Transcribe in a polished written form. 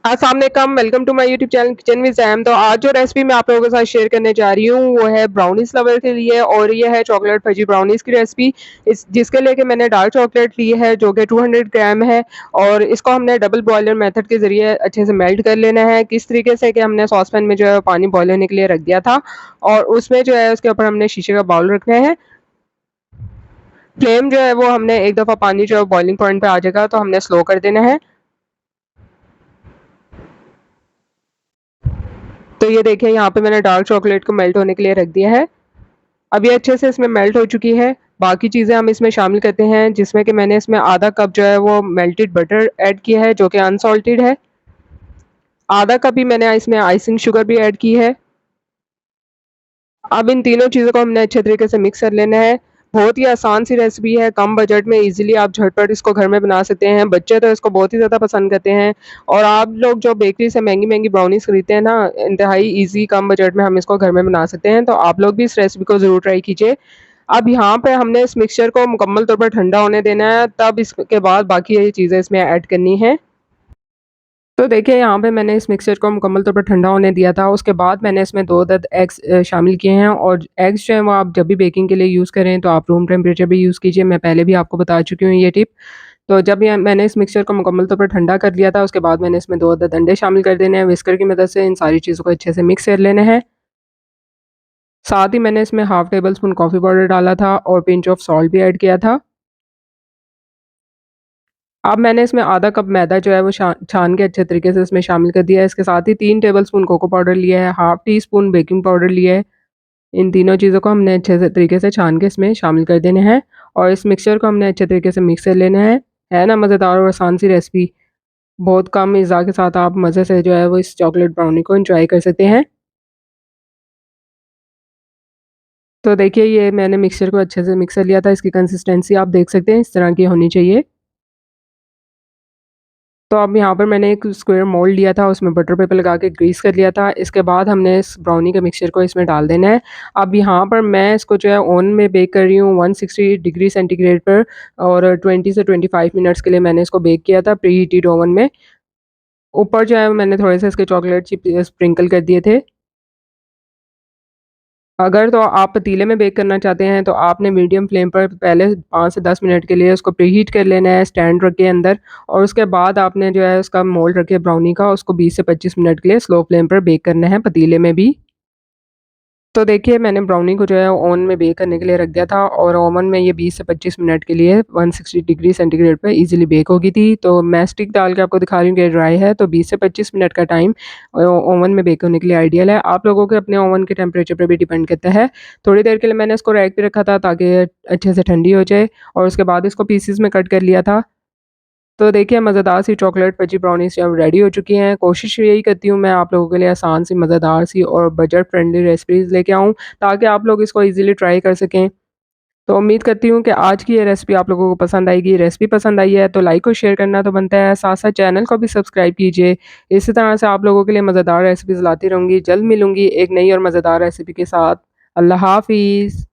अस्सलाम वालेकुम, welcome to my YouTube channel kitchen with Zaim. तो आज जो रेसिपी मैं आप लोगों के साथ शेयर करने जा रही हूँ, वो है ब्राउनीज़ लवर के लिए और ये है चॉकलेट फजी ब्राउनीज़ की रेसिपी। इस जिसके लिए कि मैंने डार्क चॉकलेट ली है, जो कि 200 ग्राम है और इसको हमने डबल बॉयलर मेथड के ज़रिए अच्छे से मेल्ट कर लेना है। किस तरीके से कि हमने सॉस पैन में जो है पानी बॉयल होने के लिए रख दिया था और उसमें जो है उसके ऊपर हमने शीशे का बाउल रखना है। फ्लेम जो है वो हमने एक दफ़ा पानी जो है बॉइलिंग पॉइंट पे आ जाएगा तो हमने स्लो कर देना है। तो ये देखिए यहाँ पे मैंने डार्क चॉकलेट को मेल्ट होने के लिए रख दिया है। अब ये अच्छे से इसमें मेल्ट हो चुकी है। बाकी चीज़ें हम इसमें शामिल करते हैं जिसमें कि मैंने इसमें आधा कप जो है वो मेल्टेड बटर ऐड किया है जो कि अनसॉल्टेड है। आधा कप ही मैंने इसमें आइसिंग शुगर भी ऐड की है। अब इन तीनों चीज़ों को हमने अच्छे तरीके से मिक्स कर लेना है। बहुत ही आसान सी रेसिपी है, कम बजट में ईज़िली आप झटपट इसको घर में बना सकते हैं। बच्चे तो इसको बहुत ही ज़्यादा पसंद करते हैं और आप लोग जो बेकरी से महँगी-महँगी ब्राउनीज़ खरीदते हैं ना, इंतहाई ईज़ी कम बजट में हम इसको घर में बना सकते हैं। तो आप लोग भी इस रेसिपी को ज़रूर ट्राई कीजिए। अब यहाँ पे हमने इस मिक्सचर को मुकम्मल तौर पर ठंडा होने देना है, तब इसके बाद बाकी ये चीज़ें इसमें ऐड करनी हैं। तो देखिए यहाँ पे मैंने इस मिक्सचर को मुकम्मल तौर पर ठंडा होने दिया था। उसके बाद मैंने इसमें 2 अदद एग्स शामिल किए हैं और एग्स जो हैं वो आप जब भी बेकिंग के लिए यूज़ करें तो आप रूम टेम्परेचर पे यूज़ कीजिए। मैं पहले भी आपको बता चुकी हूँ ये टिप। तो जब ये मैंने इस मिक्सचर को मुकम्मल तौर पर ठंडा कर लिया था, उसके बाद मैंने इसमें 2 अदद अंडे शामिल कर देने हैं। व्हिस्कर की मदद से इन सारी चीज़ों को अच्छे से मिक्स कर लेना है। साथ ही मैंने इसमें half table spoon coffee powder डाला था और पिंच ऑफ सॉल्ट भी ऐड किया था। अब मैंने इसमें आधा कप मैदा जो है वो छान के अच्छे तरीके से इसमें शामिल कर दिया है। इसके साथ ही 3 टेबलस्पून कोको पाउडर लिया है, half tea spoon baking powder लिया है। इन तीनों चीज़ों को हमने अच्छे से तरीके से छान के इसमें शामिल कर देने हैं और इस मिक्सचर को हमने अच्छे तरीके से मिक्स कर लेना है। है ना मज़ेदार और आसान सी रेसिपी। बहुत कम इज़्ज़ा के साथ आप मज़े से जो है वो इस चॉकलेट ब्राउनी को एन्जॉय कर सकते हैं। तो देखिए ये मैंने मिक्सचर को अच्छे से मिक्स कर लिया था। इसकी कंसिस्टेंसी आप देख सकते हैं इस तरह की होनी चाहिए। तो अब यहाँ पर मैंने एक स्क्वायर मोल्ड लिया था, उसमें बटर पेपर लगा के ग्रीस कर लिया था। इसके बाद हमने इस ब्राउनी के मिक्सचर को इसमें डाल देना है। अब यहाँ पर मैं इसको जो है ओवन में बेक कर रही हूँ 160 डिग्री सेंटीग्रेड पर और 20 से 25 मिनट्स के लिए मैंने इसको बेक किया था प्री हीटेड ओवन में। ऊपर जो है मैंने थोड़े से इसके चॉकलेट चिप स्प्रिंकल कर दिए थे। अगर तो आप पतीले में बेक करना चाहते हैं तो आपने मीडियम फ्लेम पर पहले 5 से 10 मिनट के लिए उसको प्रीहीट कर लेना है स्टैंड रख के अंदर और उसके बाद आपने जो है उसका मोल्ड रखे ब्राउनी का उसको 20 से 25 मिनट के लिए स्लो फ्लेम पर बेक करना है पतीले में भी। तो देखिए मैंने ब्राउनी को जो है ओवन में बेक करने के लिए रख दिया था और ओवन में ये 20 से 25 मिनट के लिए 160 डिग्री सेंटीग्रेड पे इजीली बेक हो गई थी। तो मैं स्टिक डाल के आपको दिखा रही हूँ कि ड्राई है, तो 20 से 25 मिनट का टाइम ओवन में बेक होने के लिए आइडियल है। आप लोगों के अपने ओवन के टेम्परेचर पे भी डिपेंड करता है। थोड़ी देर के लिए मैंने इसको रैक पे रखा था ताकि अच्छे से ठंडी हो जाए और उसके बाद इसको पीसेस में कट कर लिया था। तो देखिए मज़ेदार सी चॉकलेट फजी ब्राउनीज़ अब रेडी हो चुकी हैं। कोशिश यही करती हूँ मैं आप लोगों के लिए आसान सी, मज़ेदार सी और बजट फ्रेंडली रेसिपीज़ लेके आऊँ ताकि आप लोग इसको ईज़िली ट्राई कर सकें। तो उम्मीद करती हूँ कि आज की ये रेसिपी आप लोगों को पसंद आएगी। रेसिपी पसंद आई है तो लाइक और शेयर करना तो बनता है, साथ-साथ चैनल को भी सब्सक्राइब कीजिए। इसी तरह से आप लोगों के लिए मज़ेदार रेसिपीज़ लाती रहूँगी। जल्द मिलूँगी एक नई और मज़ेदार रेसिपी के साथ। अल्लाह हाफ़िज़।